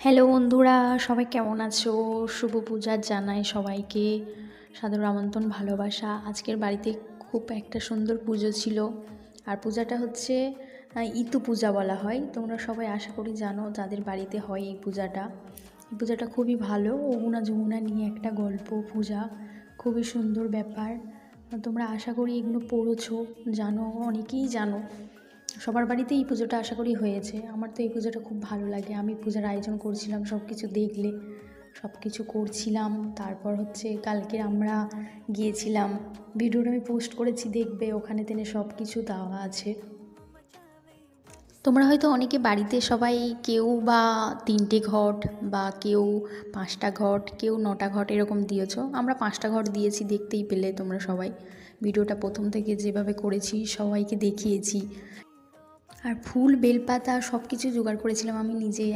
Hello বন্ধুরা, সবাই কেমন আছো? শুভ পূজার জানাই সবাইকে সাদর আমন্ত্রণ, ভালোবাসা। আজকের বাড়িতে খুব একটা সুন্দর পুজো ছিল। আর পূজাটা হচ্ছে ইতু পূজা বলা হয়। তোমরা সবাই আশা করি জানো যাদের বাড়িতে হয় এই পূজাটা। এই পূজাটা খুবই ভালো, অগুনা যমুনা নিয়ে একটা গল্প পূজা, খুবই সুন্দর ব্যাপার। তোমরা আশা করি এগুলো পড়েছো, জানো, অনেকেই জানো। সবার বাড়িতে এই পুজোটা আশা করি হয়েছে। আমার তো এই পুজোটা খুব ভালো লাগে। আমি পূজার আয়োজন করছিলাম, সব কিছু দেখলে, সব কিছু করছিলাম। তারপর হচ্ছে কালকে আমরা গিয়েছিলাম, ভিডিওটা আমি পোস্ট করেছি, দেখবে, ওখানে তেনে সব কিছু দেওয়া আছে। তোমরা হয়তো অনেকে বাড়িতে সবাই কেউ বা 3টে ঘট, বা কেউ 5টা ঘট, কেউ 9টা ঘট এরকম দিয়েছো। আমরা 5টা ঘট দিয়েছি, দেখতেই পেলে তোমরা সবাই। ভিডিওটা প্রথম থেকে যেভাবে করেছি সবাইকে দেখিয়েছি। আর ফুল, বেলপাতা সব কিছু জোগাড় করেছিলাম আমি নিজেই।